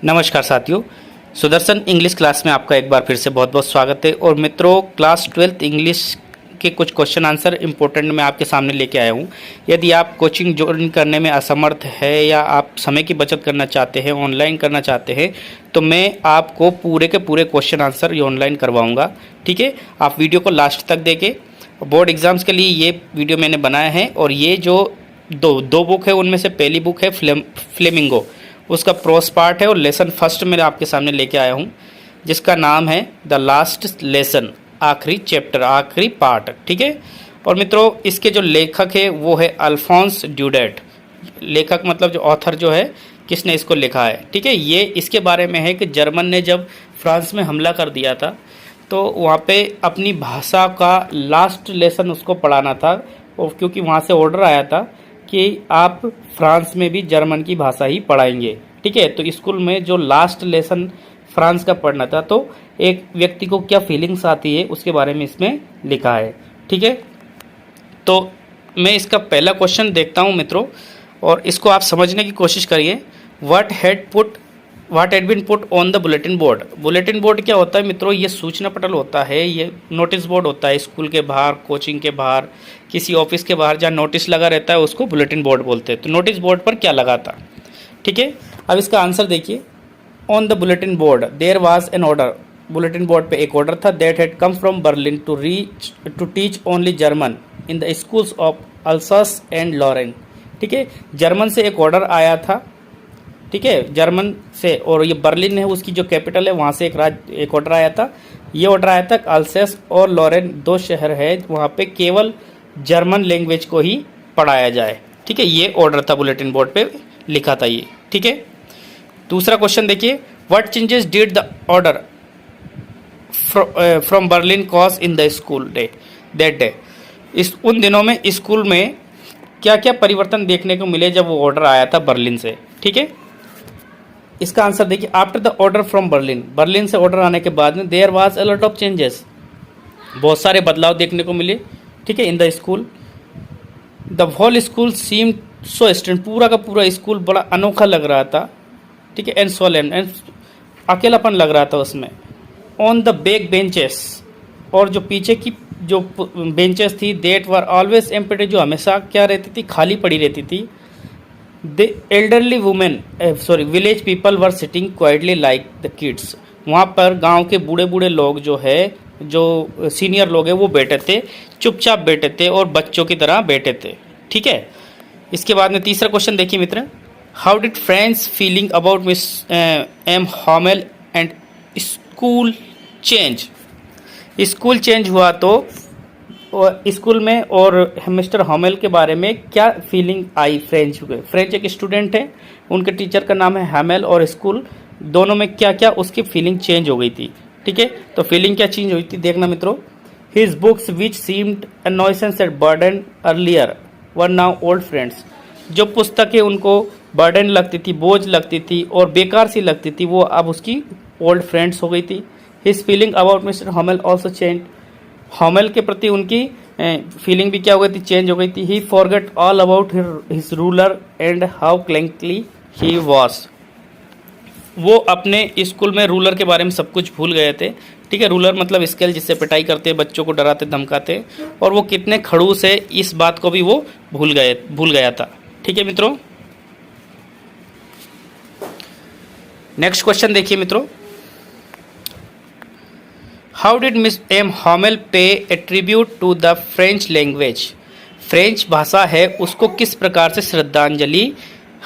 नमस्कार साथियों, Sudarshan English class में आपका एक बार फिर से बहुत बहुत स्वागत है। और मित्रों, क्लास 12th इंग्लिश के कुछ क्वेश्चन आंसर इम्पोर्टेंट मैं आपके सामने लेके आया हूँ। यदि आप कोचिंग ज्वाइन करने में असमर्थ है या आप समय की बचत करना चाहते हैं, ऑनलाइन करना चाहते हैं, तो मैं आपको पूरे के पूरे क्वेश्चन आंसर ये ऑनलाइन करवाऊँगा। ठीक है, आप वीडियो को लास्ट तक देखें। बोर्ड एग्ज़ाम्स के लिए ये वीडियो मैंने बनाया है। और ये जो दो बुक है, उनमें से पहली बुक है फ्लेमिंगो, उसका प्रोस पार्ट है और लेसन फर्स्ट मैं आपके सामने लेके आया हूँ, जिसका नाम है द लास्ट लेसन, आखिरी चैप्टर, आखिरी पार्ट। ठीक है। और मित्रों, इसके जो लेखक है वो है अल्फोंस ड्यूडेट। लेखक मतलब जो ऑथर जो है, किसने इसको लिखा है। ठीक है। ये इसके बारे में है कि जर्मन ने जब फ्रांस में हमला कर दिया था, तो वहाँ पे अपनी भाषा का लास्ट लेसन उसको पढ़ाना था। और क्योंकि वहाँ से ऑर्डर आया था कि आप फ्रांस में भी जर्मन की भाषा ही पढ़ाएंगे। ठीक है। तो स्कूल में जो लास्ट लेसन फ्रांस का पढ़ना था, तो एक व्यक्ति को क्या फीलिंग्स आती है उसके बारे में इसमें लिखा है। ठीक है। तो मैं इसका पहला क्वेश्चन देखता हूं मित्रों, और इसको आप समझने की कोशिश करिए। What had been put on the bulletin board. Bulletin board क्या होता है मित्रों? ये सूचना पटल होता है, ये नोटिस बोर्ड होता है। स्कूल के बाहर, कोचिंग के बाहर, किसी ऑफिस के बाहर जहाँ नोटिस लगा रहता है उसको बुलेटिन बोर्ड बोलते हैं। तो नोटिस बोर्ड पर क्या लगा था? ठीक है। अब इसका आंसर देखिए। On the bulletin board there was an order. Bulletin board पे एक ऑर्डर था। That had come from Berlin to teach only German in the schools of Alsace and Lorraine. ठीक है। जर्मन से एक ऑर्डर आया था। ठीक है, जर्मन से, और ये बर्लिन है उसकी जो कैपिटल है, वहाँ से एक ऑर्डर आया था। ये ऑर्डर आया था अल्सेस और लॉरेन, दो शहर है, वहाँ पे केवल जर्मन लैंग्वेज को ही पढ़ाया जाए। ठीक है, ये ऑर्डर था, बुलेटिन बोर्ड पे लिखा था ये। ठीक है। दूसरा क्वेश्चन देखिए। What changes did the order from Berlin cause in the school day that day. उन दिनों में स्कूल में क्या क्या परिवर्तन देखने को मिले जब वो ऑर्डर आया था बर्लिन से। ठीक है। इसका आंसर देखिए। After the order from Berlin, Berlin से ऑर्डर आने के बाद में there was a lot of changes, बहुत सारे बदलाव देखने को मिले। ठीक है। In the school, the whole school seem so stand, पूरा का पूरा स्कूल बड़ा अनोखा लग रहा था। ठीक है। एंड सोलेन, एंड अकेलापन लग रहा था उसमें। ऑन द बैक बेंचेस, और जो पीछे की जो बेंचेस थी, देट वर ऑलवेज एम्प्टी, जो हमेशा क्या रहती थी, खाली पड़ी रहती थी। The elderly women village people were sitting quietly like the kids. वहाँ पर गांव के बूढ़े बूढ़े लोग जो है, जो सीनियर लोग हैं, वो बैठे थे, चुपचाप बैठे थे और बच्चों की तरह बैठे थे। ठीक है। इसके बाद में तीसरा क्वेश्चन देखिए मित्र। How did friends feeling about miss M Hamel and school change. School change हुआ तो स्कूल में, और मिस्टर हॉमेल के बारे में क्या फीलिंग आई फ्रेंच एक स्टूडेंट है, उनके टीचर का नाम है हैमेल, और स्कूल दोनों में क्या क्या उसकी फीलिंग चेंज हो गई थी। ठीक है। तो फीलिंग क्या चेंज हुई थी देखना मित्रों। His books which seemed a nuisance and burden earlier were now old friends. जो पुस्तकें उनको बर्डन लगती थी, बोझ लगती थी और बेकार सी लगती थी, वो अब उसकी ओल्ड फ्रेंड्स हो गई थी। His feeling about mister Hamel also change. Hamel के प्रति उनकी फीलिंग भी क्या हो गई थी, चेंज हो गई थी। He forget all about his ruler and how cranky he was. वो अपने स्कूल में रूलर के बारे में सब कुछ भूल गए थे। ठीक है। रूलर मतलब स्केल, जिससे पिटाई करते, बच्चों को डराते धमकाते, और वो कितने खड़ूस है इस बात को भी वो भूल गया था। ठीक है मित्रों। नेक्स्ट क्वेश्चन देखिए मित्रों। How did miss M Hamel pay a tribute to the French language. French भाषा है, उसको किस प्रकार से श्रद्धांजलि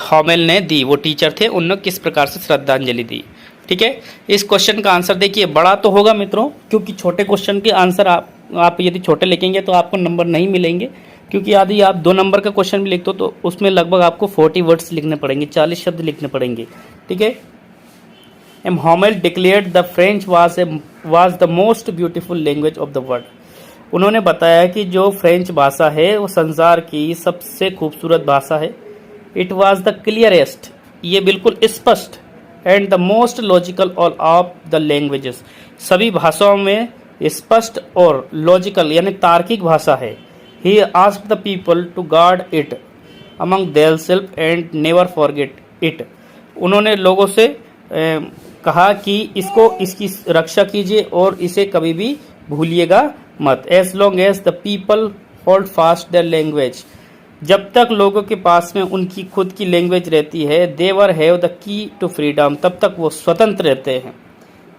हॉमेल ने दी। वो टीचर थे, उन्होंने किस प्रकार से श्रद्धांजलि दी। ठीक है। इस क्वेश्चन का आंसर देखिए। बड़ा तो होगा मित्रों, क्योंकि छोटे क्वेश्चन के आंसर आप यदि छोटे लिखेंगे तो आपको नंबर नहीं मिलेंगे। क्योंकि यदि आप 2 नंबर का क्वेश्चन भी लिखते हो तो उसमें लगभग आपको 40 वर्ड्स लिखने पड़ेंगे, 40 शब्द लिखने पड़ेंगे। ठीक है। M Hamel declared the French was the most beautiful language of the world. उन्होंने बताया कि जो फ्रेंच भाषा है वो संसार की सबसे खूबसूरत भाषा है। इट वाज द क्लियरेस्ट, ये बिल्कुल स्पष्ट, and the most logical of the languages, सभी भाषाओं में स्पष्ट और लॉजिकल यानी तार्किक भाषा है। He asked the people to guard it among themselves and never forget it. उन्होंने लोगों से कहा कि इसकी रक्षा कीजिए और इसे कभी भी भूलिएगा मत। As long as the people hold fast the language, जब तक लोगों के पास में उनकी खुद की लैंग्वेज रहती है, they have the key to freedom, तब तक वो स्वतंत्र रहते हैं।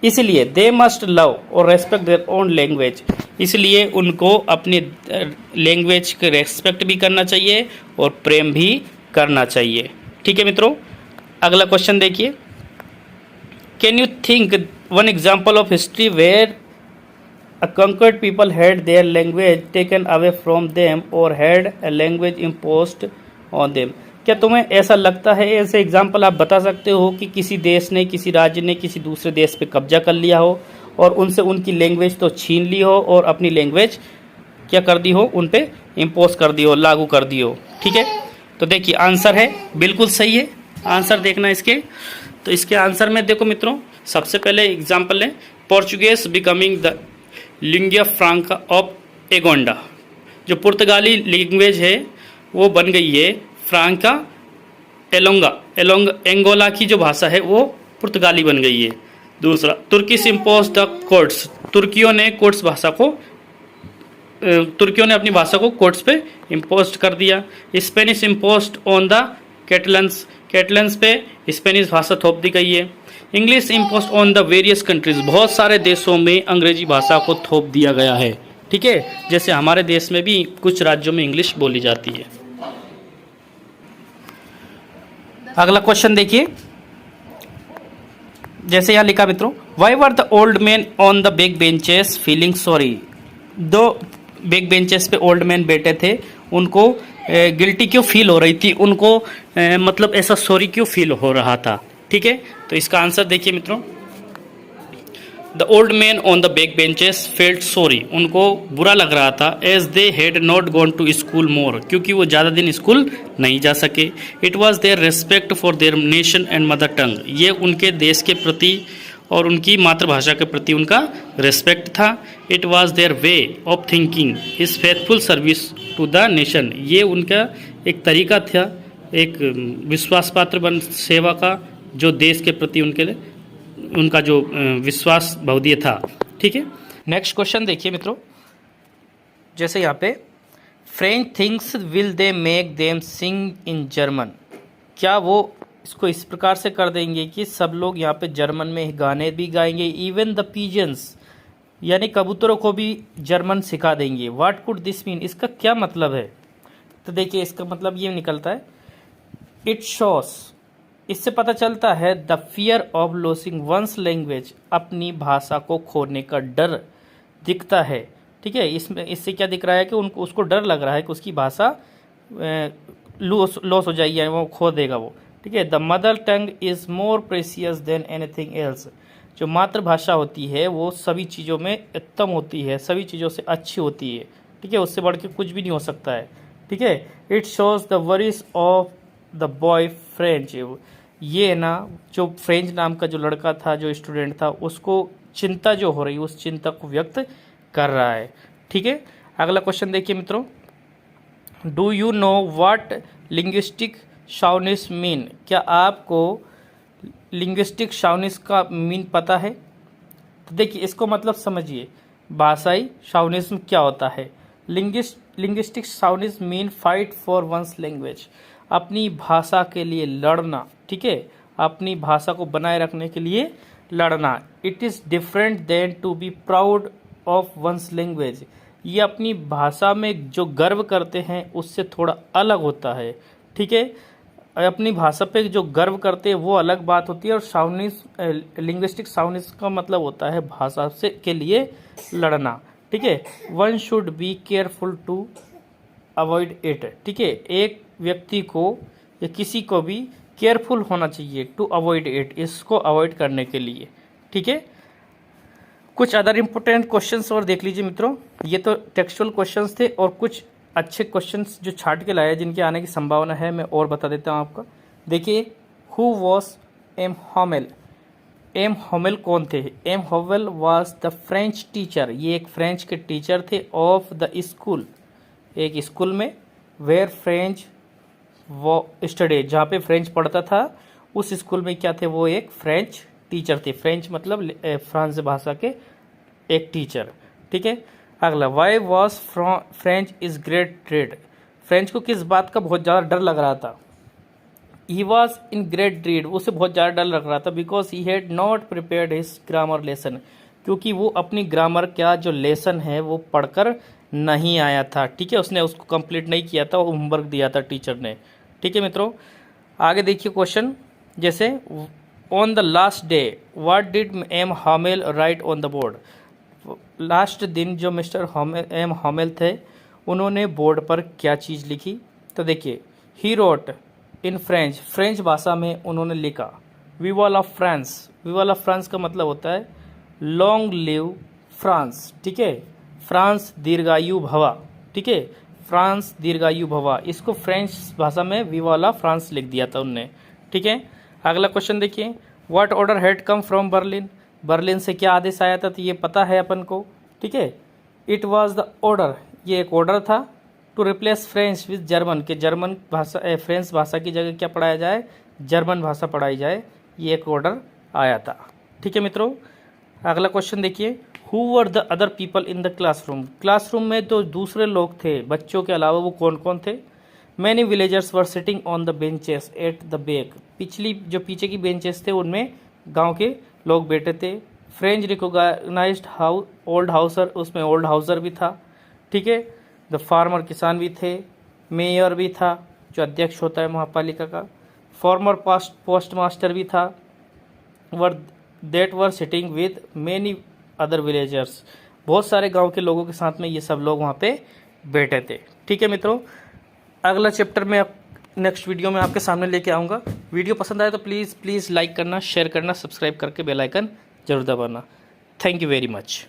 इसलिए दे मस्ट लव और रेस्पेक्ट देयर ओन लैंग्वेज, इसलिए उनको अपनी लैंग्वेज के रेस्पेक्ट भी करना चाहिए और प्रेम भी करना चाहिए। ठीक है मित्रों, अगला क्वेश्चन देखिए। Can you think one example of history where a conquered people had their language taken away from them or had a language imposed on them? क्या तुम्हें ऐसा लगता है, ऐसे एग्जाम्पल आप बता सकते हो कि किसी देश ने, किसी राज्य ने किसी दूसरे देश पे कब्जा कर लिया हो और उनसे उनकी लैंग्वेज तो छीन ली हो और अपनी लैंग्वेज क्या कर दी हो, उन पे इम्पोज कर दी हो, लागू कर दी हो। ठीक है, तो देखिए आंसर है बिल्कुल सही है। आंसर देखना इसके, तो इसके आंसर में देखो मित्रों, सबसे पहले एग्जाम्पल है Portuguese becoming the lingua franca of एगोंडा, जो पुर्तगाली लैंग्वेज है वो बन गई है फ्रांका एंगोला की जो भाषा है वो पुर्तगाली बन गई है। दूसरा, तुर्किश इम्पोज द कोर्ट्स, तुर्कियों ने अपनी भाषा को कोर्ट्स पे इम्पोज कर दिया। स्पेनिश इम्पोज ऑन द कैटलन्स पे स्पेनिश भाषा थोप दी गई है। English impose on the various countries, बहुत सारे देशों में अंग्रेजी भाषा को थोप दिया गया है। ठीक है, जैसे हमारे देश में भी कुछ राज्यों में इंग्लिश बोली जाती है। अगला क्वेश्चन देखिए, जैसे यहाँ लिखा मित्रों, why were the old man on the back benches feeling sorry, दो बैक बेंचेस पे ओल्ड मैन बैठे थे, उनको गिल्टी क्यों फील हो रही थी, उनको मतलब ऐसा सॉरी क्यों फील हो रहा था। ठीक है, तो इसका आंसर देखिए मित्रों, the old man on the back benches felt sorry, उनको बुरा लग रहा था, as they had not gone to school more, क्योंकि वो ज़्यादा दिन स्कूल नहीं जा सके। It was their respect for their nation and mother tongue, ये उनके देश के प्रति और उनकी मातृभाषा के प्रति उनका रेस्पेक्ट था। It was their way of thinking his faithful service to the nation, ये उनका एक तरीका था, एक विश्वास पात्र बन सेवा का, जो देश के प्रति उनका जो विश्वास बहुदीय था। ठीक है, नेक्स्ट क्वेश्चन देखिए मित्रों, जैसे यहाँ पे French things will they make them sing in German, क्या वो इसको इस प्रकार से कर देंगे कि सब लोग यहाँ पे जर्मन में गाने भी गाएंगे, इवन द पिजन्स यानी कबूतरों को भी जर्मन सिखा देंगे। व्हाट कुड दिस मीन, इसका क्या मतलब है। तो देखिए इसका मतलब ये निकलता है, इट शोस, इससे पता चलता है the fear of losing one's language, अपनी भाषा को खोने का डर दिखता है। ठीक है, इसमें इससे क्या दिख रहा है कि उसको डर लग रहा है कि उसकी भाषा लॉस हो जाएगी, यानी वो खो देगा वो। ठीक है, the mother tongue is more precious than anything else, जो मातृभाषा होती है वो सभी चीज़ों में उत्तम होती है, सभी चीज़ों से अच्छी होती है। ठीक है, उससे बढ़ के कुछ भी नहीं हो सकता है। ठीक है, it shows the worries of the boy French, ये ना जो फ्रेंच नाम का जो लड़का था, जो स्टूडेंट था, उसको चिंता जो हो रही है, उस चिंता को व्यक्त कर रहा है। ठीक है, अगला क्वेश्चन देखिए मित्रों, do you know what linguistic chauvinism mean, क्या आपको लिंग्विस्टिक शाउनिस का मीन पता है। तो देखिए इसको मतलब समझिए, भाषाई शाउनिज्म क्या होता है। Linguistic chauvinism mean fight for one's language, अपनी भाषा के लिए लड़ना। ठीक है, अपनी भाषा को बनाए रखने के लिए लड़ना। It is different than to be proud of one's language, ये अपनी भाषा में जो गर्व करते हैं उससे थोड़ा अलग होता है। ठीक है, अपनी भाषा पे जो गर्व करते हैं वो अलग बात होती है। और शाउनिस, लिंग्विस्टिक शाउनिस का मतलब होता है भाषा से के लिए लड़ना। ठीक है, one should be careful to avoid it. ठीक है, एक व्यक्ति को या किसी को भी केयरफुल होना चाहिए टू अवॉइड इट, इसको अवॉइड करने के लिए। ठीक है, कुछ अदर इम्पोर्टेंट क्वेश्चंस और देख लीजिए मित्रों, ये तो टेक्सचुअल क्वेश्चंस थे और कुछ अच्छे क्वेश्चंस जो छाट के लाए जिनके आने की संभावना है, मैं और बता देता हूँ आपका। देखिए, who was M Hamel, M Hamel कौन थे। M Hamel was the French teacher, ये एक फ्रेंच के टीचर थे ऑफ द स्कूल, एक स्कूल में, वेयर फ्रेंच वो स्टडी, जहाँ पे फ्रेंच पढ़ता था उस स्कूल में क्या थे, वो एक फ्रेंच टीचर थे। फ्रेंच मतलब फ्रांस भाषा के एक टीचर। ठीक है, अगला, why was French is great dread. French को किस बात का बहुत ज़्यादा डर लग रहा था? ही वॉज इन ग्रेट ड्रीड, उसे बहुत ज़्यादा डर लग रहा था। Because he had not prepared his grammar lesson, क्योंकि वो अपनी ग्रामर का जो लेसन है वो पढ़कर नहीं आया था। ठीक है, उसने उसको कंप्लीट नहीं किया था, वो होमवर्क दिया था टीचर ने। ठीक है मित्रों, आगे देखिए क्वेश्चन, जैसे on the last day what did M Hamel write on the board. Last दिन जो मिस्टर एम हॉमेल थे, उन्होंने बोर्ड पर क्या चीज़ लिखी? तो देखिए, he wrote in French, French भाषा में उन्होंने लिखा विवॉल ऑफ फ्रांस। विवॉल ऑफ फ्रांस का मतलब होता है लॉन्ग लिव फ्रांस। ठीक है, फ्रांस दीर्घायु भवा। ठीक है, फ्रांस दीर्घायु भवा, इसको फ्रेंच भाषा में विवॉल ऑफ फ्रांस लिख दिया था उनने। ठीक है, अगला क्वेश्चन देखिए, what order had come from Berlin. Berlin से क्या आदेश आया था? तो ये पता है अपन को। ठीक है, इट वॉज द ऑर्डर, ये एक ऑर्डर था to replace French with German, के जर्मन भाषा फ्रेंच भाषा की जगह क्या पढ़ाया जाए? जर्मन भाषा पढ़ाई जाए, ये एक ऑर्डर आया था। ठीक है मित्रों, अगला क्वेश्चन देखिए, who were the other people in the classroom. Classroom में जो दूसरे लोग थे बच्चों के अलावा, वो कौन कौन थे? Many villagers were sitting on the benches at the back, पिछली जो पीछे की बेंचेस थे उनमें गांव के लोग बैठे थे। फ्रेंच रिकोगनाइज्ड ओल्ड हाउसर, उसमें ओल्ड हाउसर भी था। ठीक है, द फार्मर, किसान भी थे। मेयर भी था, जो अध्यक्ष होता है महापालिका का। फॉर्मर पोस्ट मास्टर भी था। Were sitting with many other villagers, बहुत सारे गांव के लोगों के साथ में ये सब लोग वहाँ पे बैठे थे। ठीक है मित्रों, अगला चैप्टर में नेक्स्ट वीडियो में आपके सामने लेके आऊँगा। वीडियो पसंद आए तो प्लीज़ लाइक करना, शेयर करना, सब्सक्राइब करके बेल आइकन जरूर दबाना। Thank you very much.